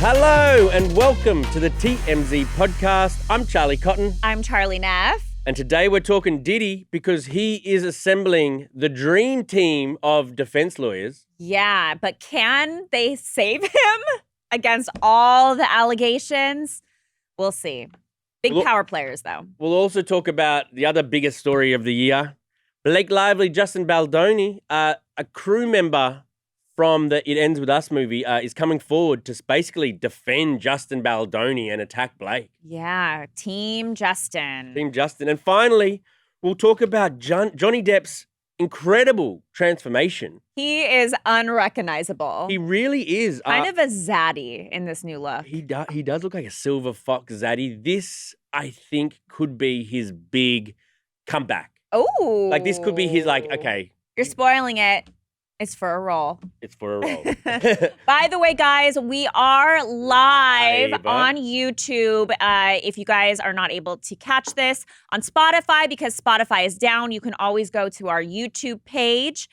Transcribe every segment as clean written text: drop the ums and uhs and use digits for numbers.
Hello and welcome to the TMZ podcast. I'm Charlie Cotton. I'm Charlie Neff. And today we're talking Diddy because he is assembling the dream team of defense lawyers. Yeah, but can they save him against all the allegations? We'll see. Big power players, though. We'll also talk about the other biggest story of the year. Blake Lively, Justin Baldoni, a crew member from the It Ends With Us movie, is coming forward to basically defend Justin Baldoni and attack Blake. Yeah, Team Justin. Team Justin. And finally, we'll talk about Johnny Depp's incredible transformation. He is unrecognizable. He really is. Kind of a zaddy in this new look. He does look like a silver fox zaddy. This, I think, could be his big comeback. Oh. Like, this could be his, okay. You're spoiling it. It's for a role. It's for a role. By the way, guys, we are live on YouTube. If you guys are not able to catch this on Spotify, because Spotify is down, you can always go to our YouTube page.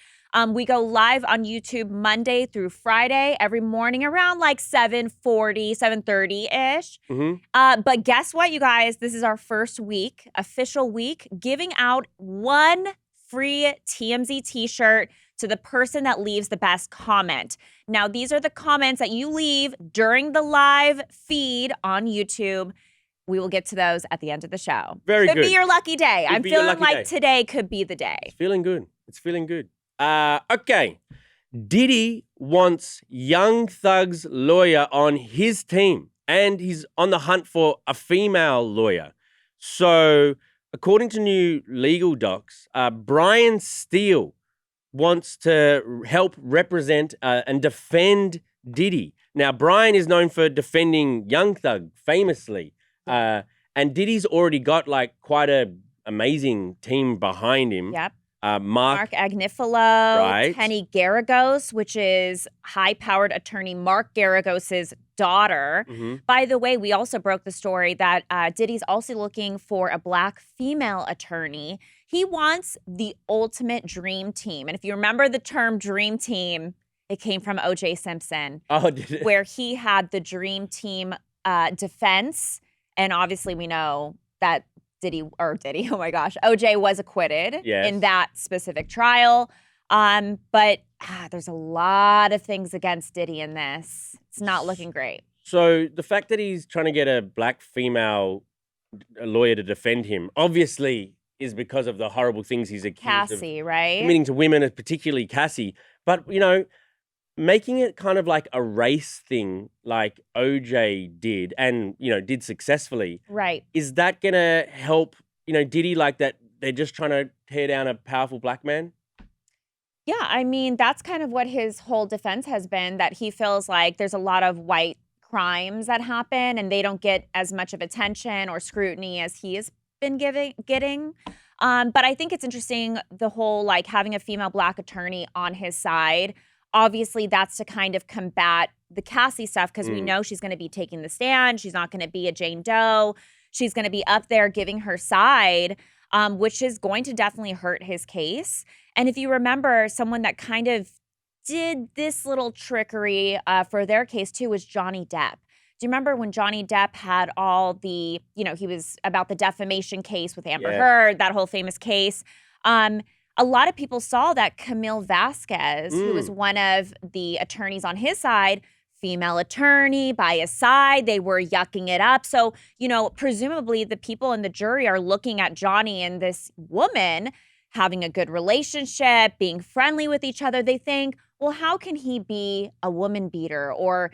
We go live on YouTube Monday through Friday every morning around like 7:40, 7:30-ish. Mm-hmm. But guess what, you guys? This is our first week, official week, giving out one free TMZ t-shirt to the person that leaves the best comment. Now, these are the comments that you leave during the live feed on YouTube. We will get to those at the end of the show. Very good. Could be your lucky day. I'm feeling like day. Today could be the day. It's feeling good. It's feeling good. Okay. Diddy wants Young Thug's lawyer on his team, and he's on the hunt for a female lawyer. So, according to new legal docs, Brian Steele wants to help represent and defend Diddy. Now, Brian is known for defending Young Thug famously. And Diddy's already got like quite a amazing team behind him. Yep. Mark Agnifilo, right. Penny Garagos, which is high-powered attorney Mark Garagos' daughter. Mm-hmm. By the way, we also broke the story that Diddy's also looking for a black female attorney. He wants the ultimate dream team. And if you remember the term dream team, it came from O.J. Simpson. Oh, did it? Where he had the dream team defense. And obviously we know that oh my gosh, OJ was acquitted in that specific trial. But there's a lot of things against Diddy in this. It's not looking great. So the fact that he's trying to get a black female lawyer to defend him, obviously, is because of the horrible things he's accused Cassie, of right? committing to women, particularly Cassie. But, making it kind of like a race thing like OJ did and, did successfully. Right. Is that going to help, Diddy, like that they're just trying to tear down a powerful black man? Yeah, I mean, that's kind of what his whole defense has been, that he feels like there's a lot of white crimes that happen and they don't get as much of attention or scrutiny as he has been getting. But I think it's interesting, the whole like having a female black attorney on his side. Obviously, that's to kind of combat the Cassie stuff because we know she's going to be taking the stand. She's not going to be a Jane Doe. She's going to be up there giving her side, which is going to definitely hurt his case. And if you remember, someone that kind of did this little trickery for their case too was Johnny Depp. Do you remember when Johnny Depp had all the, he was about the defamation case with Amber Heard, that whole famous case. A lot of people saw that Camille Vasquez, who was one of the attorneys on his side, female attorney by his side, they were yucking it up. So, presumably the people in the jury are looking at Johnny and this woman having a good relationship, being friendly with each other. They think, well, how can he be a woman beater? Or,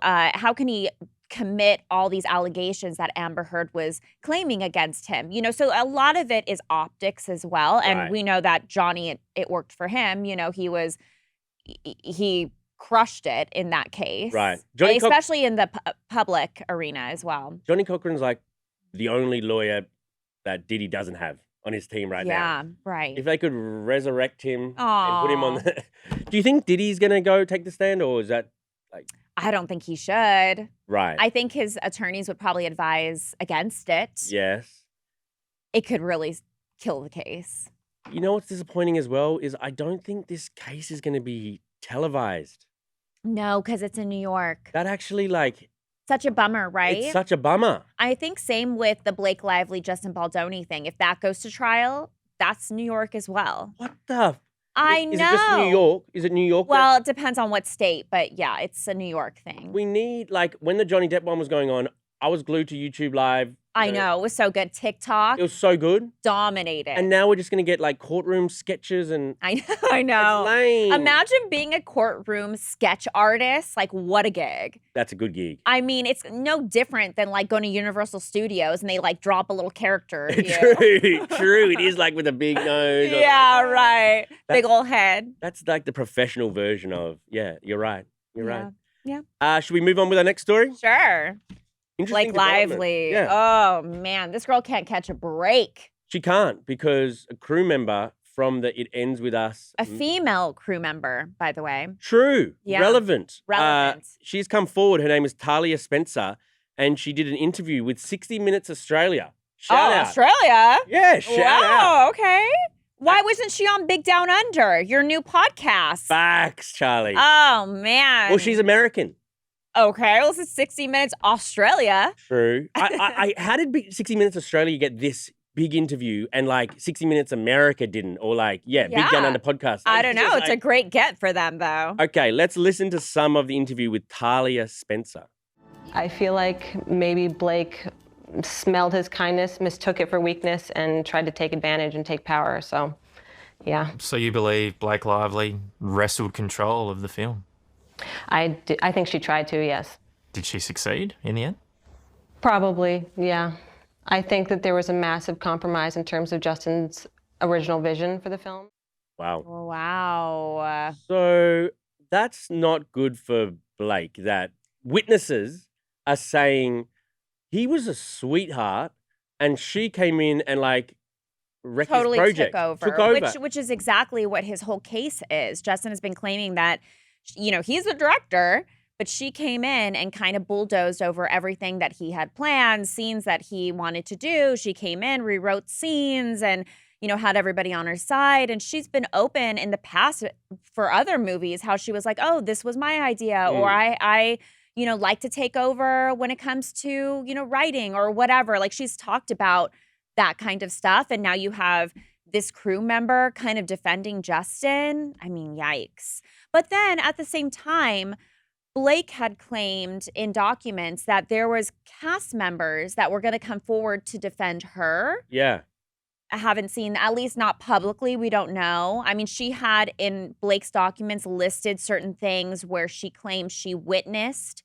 how can he commit all these allegations that Amber Heard was claiming against him? So a lot of it is optics as well. And we know that Johnny, it worked for him. He crushed it in that case. Right. Especially in the public arena as well. Johnny Cochran's like the only lawyer that Diddy doesn't have on his team right now. Yeah, right. If they could resurrect him and put him on the... Do you think Diddy's going to go take the stand, or is that like... I don't think he should. Right. I think his attorneys would probably advise against it. Yes. It could really kill the case. You know what's disappointing as well is I don't think this case is going to be televised. No, because it's in New York. That actually, like, Such a bummer, right? it's such a bummer. I think same with the Blake Lively, Justin Baldoni thing. If that goes to trial, that's New York as well. What the? I know. Is it just New York? Is it New York? Well, it depends on what state, but yeah, it's a New York thing. We need, like, when the Johnny Depp one was going on, I was glued to YouTube Live. I know. It was so good. TikTok It was so good. dominated. And now we're just going to get, like, courtroom sketches and... I know. It's lame. Imagine being a courtroom sketch artist. Like, what a gig. That's a good gig. I mean, it's no different than, like, going to Universal Studios and they, like, drop a little character. True. It is, like, with a big nose. Yeah, right. Big old head. That's, like, the professional version of... Yeah, you're right. You're right. Yeah. Should we move on with our next story? Sure. Interesting Blake development. Lively. Yeah. Oh, man. This girl can't catch a break. She can't because a crew member from the It Ends With Us... A female crew member, by the way. True. Yeah. Relevant. Relevant. She's come forward. Her name is Talia Spencer, and she did an interview with 60 Minutes Australia. Shout out. Australia? Yeah, shout out. Wow, okay. Why wasn't she on Big Down Under, your new podcast? Facts, Charlie. Oh, man. Well, she's American. Okay, well, this is 60 Minutes Australia. True. How did 60 Minutes Australia get this big interview and, like, 60 Minutes America didn't? Or, like, Big Down Under podcast. I don't know. It's a great get for them, though. Okay, let's listen to some of the interview with Talia Spencer. I feel like maybe Blake smelled his kindness, mistook it for weakness, and tried to take advantage and take power. So, yeah. So you believe Blake Lively wrestled control of the film? I think she tried to, yes. Did she succeed in the end? Probably, yeah. I think that there was a massive compromise in terms of Justin's original vision for the film. Wow. Wow. So that's not good for Blake, that witnesses are saying he was a sweetheart and she came in and, like, wrecked Totally his project. took over. Which is exactly what his whole case is. Justin has been claiming that, you know, he's the director, but she came in and kind of bulldozed over everything that he had planned, scenes that he wanted to do. She came in, rewrote scenes, and, you know, had everybody on her side. And she's been open in the past for other movies, how she was like, oh, this was my idea, or I you know, like to take over when it comes to, you know, writing or whatever. Like, she's talked about that kind of stuff. And now you have this crew member kind of defending Justin. I mean, yikes. But then at the same time, Blake had claimed in documents that there was cast members that were going to come forward to defend her. Yeah. I haven't seen, at least not publicly. We don't know. I mean, she had in Blake's documents listed certain things where she claimed she witnessed,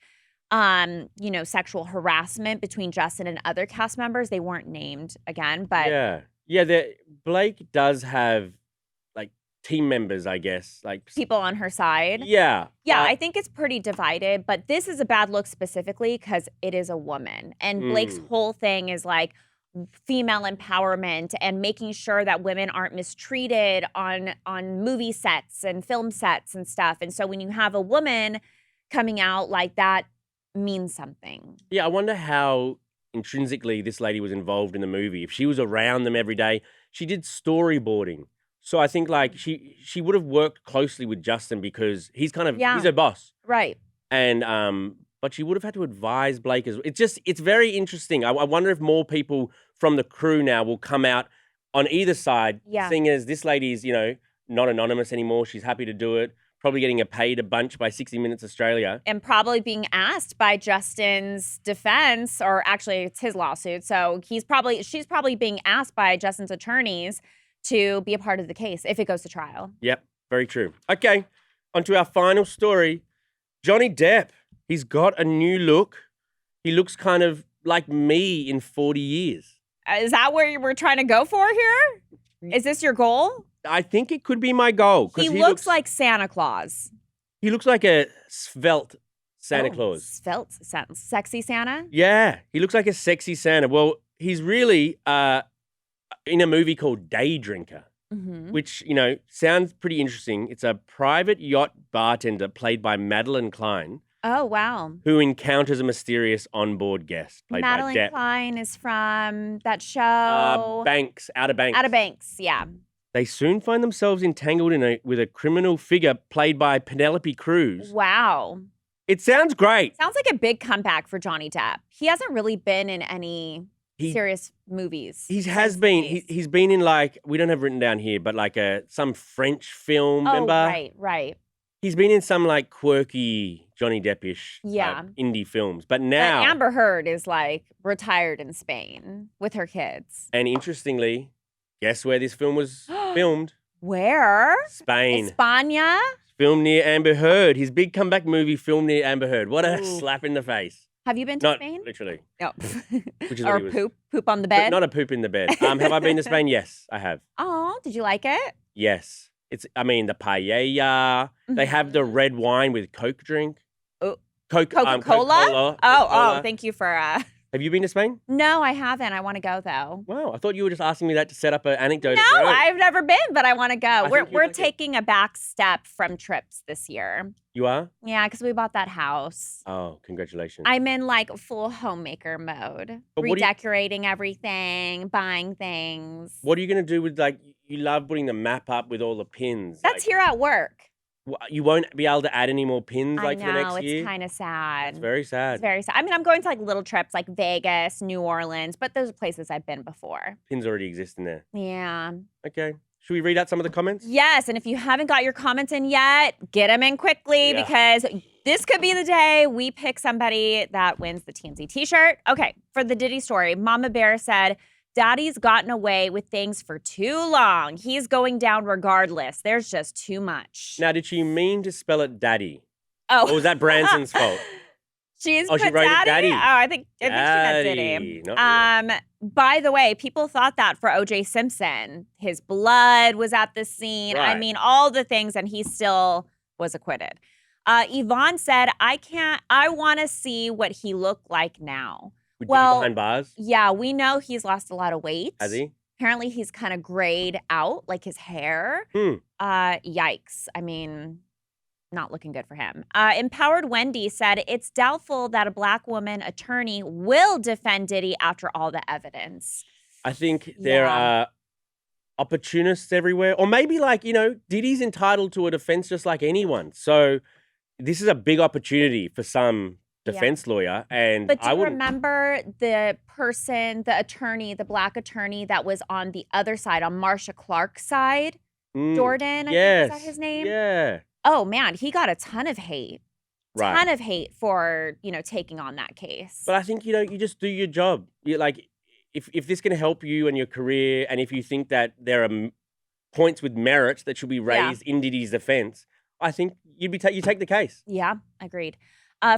you know, sexual harassment between Justin and other cast members. They weren't named again, but yeah. Blake does have, like, team members, I guess, like people on her side. Yeah. I think it's pretty divided, but this is a bad look specifically because it is a woman, and Blake's whole thing is like female empowerment and making sure that women aren't mistreated on movie sets and film sets and stuff. And so when you have a woman coming out like that, means something. Yeah, I wonder how intrinsically this lady was involved in the movie. If she was around them every day, she did storyboarding. So I think, like, she would have worked closely with Justin because he's kind of he's her boss, right? And but she would have had to advise Blake as well. It's very interesting. I wonder if more people from the crew now will come out on either side, seeing as this lady is, you know, not anonymous anymore. She's happy to do it. Probably getting paid a bunch by 60 Minutes Australia. And probably being asked by Justin's defense, or actually it's his lawsuit. So she's probably being asked by Justin's attorneys to be a part of the case if it goes to trial. Yep, very true. Okay, on to our final story. Johnny Depp, he's got a new look. He looks kind of like me in 40 years. Is that where you were trying to go for here? Is this your goal? I think it could be my goal. He looks like Santa Claus. He looks like a svelte Santa Claus. Svelte, sexy Santa? Yeah, he looks like a sexy Santa. Well, he's really in a movie called Day Drinker, which, you know, sounds pretty interesting. It's a private yacht bartender played by Madeline Klein. Oh, wow. Who encounters a mysterious onboard guest played by Depp. Madeline Klein is from that show. Outer Banks. Outer Banks, yeah. They soon find themselves entangled with a criminal figure played by Penelope Cruz. Wow. It sounds great. Sounds like a big comeback for Johnny Depp. He hasn't really been in any serious movies. He has been. He's been in we don't have written down here, but some French film, remember? Right. He's been in some quirky Johnny Depp-ish indie films. But now... But Amber Heard is retired in Spain with her kids. And interestingly, guess where this film was filmed? Where? Spain. España? Filmed near Amber Heard. His big comeback movie filmed near Amber Heard. What a slap in the face. Have you been to Spain? Not literally. No. Which is or what he was. poop on the bed? Not a poop in the bed. Have I been to Spain? Yes, I have. Oh, did you like it? Yes. The paella. They have the red wine with Coke drink. Coca-Cola? Coca-Cola. Oh, thank you for... Have you been to Spain? No, I haven't. I want to go, though. Wow, I thought you were just asking me that to set up an anecdote. No, I've never been, but I want to go. We're like taking a back step from trips this year. You are? Yeah, because we bought that house. Oh, congratulations. I'm in full homemaker mode. But redecorating everything, buying things. What are you going to do with you love putting the map up with all the pins? That's here at work. You won't be able to add any more pins for next year? I know, it's kind of sad. It's very sad. It's very sad. I mean, I'm going to little trips like Vegas, New Orleans, but those are places I've been before. Pins already exist in there. Yeah. Okay. Should we read out some of the comments? Yes, and if you haven't got your comments in yet, get them in quickly because this could be the day we pick somebody that wins the TMZ t-shirt. Okay, for the Diddy story, Mama Bear said, Daddy's gotten away with things for too long. He's going down regardless. There's just too much. Now, did she mean to spell it Daddy? Oh. Or was that Branson's fault? She wrote Daddy? it Daddy. Oh, I think she meant Diddy. By the way, people thought that for O.J. Simpson. His blood was at the scene. Right. I mean, all the things, and he still was acquitted. Yvonne said, I want to see what he looked like now. Behind bars? Yeah, we know he's lost a lot of weight. Has he? Apparently, he's kind of grayed out, like his hair. Yikes. I mean, not looking good for him. Empowered Wendy said, it's doubtful that a Black woman attorney will defend Diddy after all the evidence. I think there are opportunists everywhere. Or maybe Diddy's entitled to a defense just like anyone. So this is a big opportunity for some defense lawyer. But do you remember the attorney, the Black attorney that was on the other side, on Marsha Clark's side? Jordan, I think, is that his name? Yeah. Oh, man, he got a ton of hate. Right. Ton of hate for, taking on that case. But I think, you just do your job. If this can help you and your career, and if you think that there are points with merit that should be raised in Diddy's defense, I think you take the case. Yeah, agreed.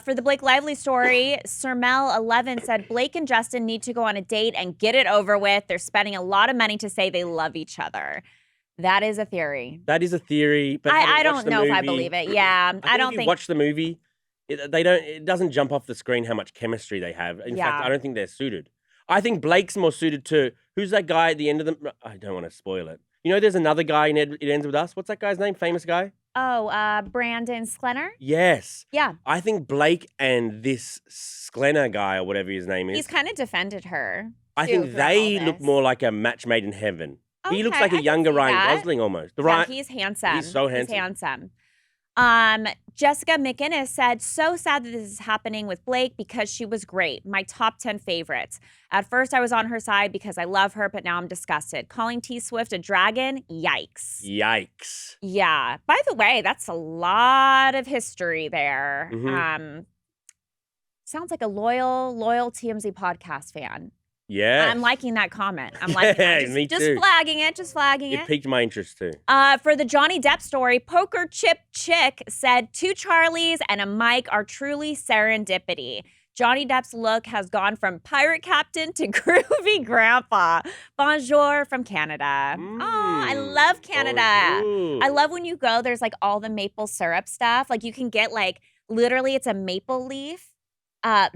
For the Blake Lively story, Sirmel11 said, Blake and Justin need to go on a date and get it over with. They're spending a lot of money to say they love each other. That is a theory. That is a theory, but I don't know if I believe it. Yeah, I don't think. If you watch the movie, it doesn't jump off the screen how much chemistry they have. In fact, I don't think they're suited. I think Blake's more suited to who's that guy at the end of the. I don't want to spoil it. There's another guy in It Ends With Us. What's that guy's name? Famous guy. Oh, Brandon Sklenner? Yes. Yeah. I think Blake and this Sklenner guy, or whatever his name is. He's kind of defended her. I think they look more like a match made in heaven. Okay, he looks like a younger Ryan Gosling almost. He's handsome. He's so handsome. He's handsome. Jessica McInnes said, so sad that this is happening with Blake because she was great. My top 10 favorites. At first, I was on her side because I love her, but now I'm disgusted. Calling T Swift a dragon? Yikes. Yikes. Yeah. By the way, that's a lot of history there. Sounds like a loyal TMZ podcast fan. Yeah. I'm liking that comment. I'm liking that. Me just too. flagging it. It piqued my interest too. For the Johnny Depp story, Poker Chip Chick said 2 Charlies and a Mike are truly serendipity. Johnny Depp's look has gone from pirate captain to groovy grandpa. Bonjour from Canada. Oh, I love Canada. Bonjour. I love when you go, there's all the maple syrup stuff. You can get literally it's a maple leaf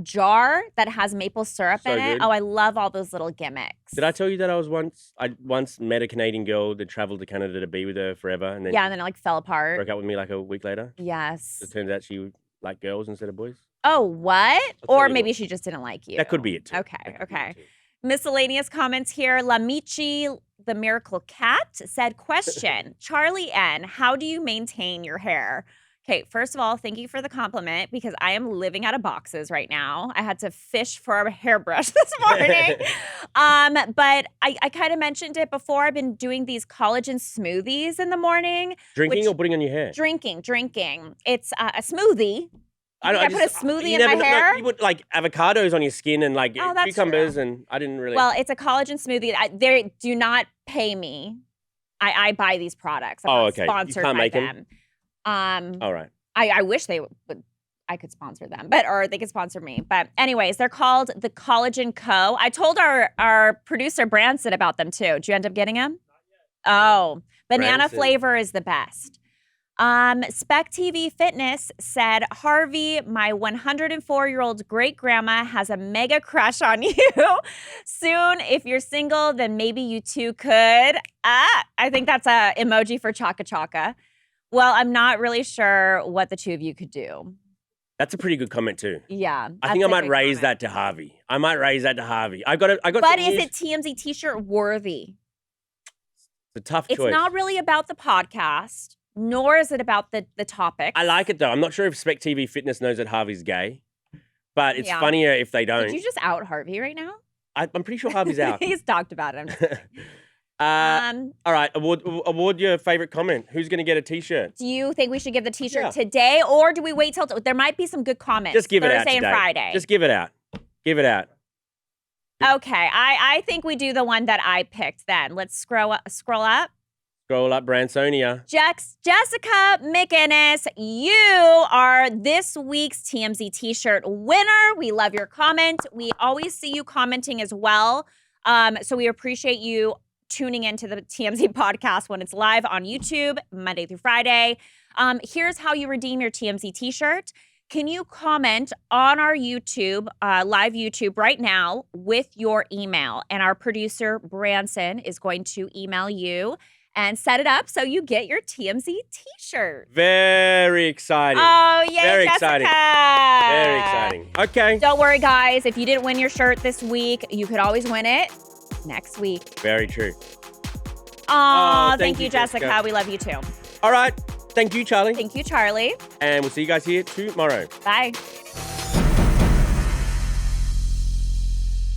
jar that has maple syrup in it. Good. Oh, I love all those little gimmicks. Did I tell you that I once met a Canadian girl that traveled to Canada to be with her forever, and then and then it fell apart. broke up with me a week later? Yes. It turns out she liked girls instead of boys. Oh, what? I'll Or tell you maybe what. she just didn't like you. That could be it too. Okay. Miscellaneous comments here. Lamichi the Miracle Cat said, question, Charlie N, how do you maintain your hair? Okay, first of all, thank you for the compliment because I am living out of boxes right now. I had to fish for a hairbrush this morning. But I kind of mentioned it before. I've been doing these collagen smoothies in the morning. Drinking or putting on your hair? Drinking. It's a smoothie. I put a smoothie in my hair. No, you put like avocados on your skin and like cucumbers, true. and I didn't really. Well, it's a collagen smoothie. They do not pay me. I buy these products. I'm not sponsored you can't by make them. All right. I wish they would. I could sponsor them, or they could sponsor me. But anyways, they're called the Collagen Co. I told our producer Branson about them too. Did you end up getting them? Oh, banana Branson. flavor is the best. Spec TV Fitness said, Harvey, my 104-year-old great grandma has a mega crush on you. Soon, if you're single, then maybe you two could. I think that's a emoji for Chaka Chaka. Well, I'm not really sure what the two of you could do. That's a pretty good comment too. Yeah. I think I might raise that to Harvey. I got. But is it TMZ t-shirt worthy? It's a tough choice. It's not really about the podcast, nor is it about the topic. I like it though. I'm not sure if Spec TV Fitness knows that Harvey's gay, but it's funnier if they don't. Did you just out Harvey right now? I'm pretty sure Harvey's out. He's talked about it. All right, award your favorite comment. Who's going to get a t-shirt? Do you think we should give the t-shirt today, or do we wait till there might be some good comments? Just give it out Thursday and Friday. Just give it out. Give it out. Okay, I think we do the one that I picked then. Let's scroll up. Scroll up, Bransonia. Jessica McInnes, you are this week's TMZ t-shirt winner. We love your comment. We always see you commenting as well. So we appreciate you tuning into the TMZ podcast when it's live on YouTube, Monday through Friday. Here's how you redeem your TMZ t-shirt. Can you comment on our YouTube, live YouTube right now with your email? And our producer, Branson, is going to email you and set it up so you get your TMZ t-shirt. Very exciting. Oh, yay, Very Jessica. exciting. Very exciting. Okay. Don't worry, guys. If you didn't win your shirt this week, you could always win it next week. Very true. Aw, thank you, Jessica. We love you too. All right. Thank you, Charlie. Thank you, Charlie. And we'll see you guys here tomorrow. Bye.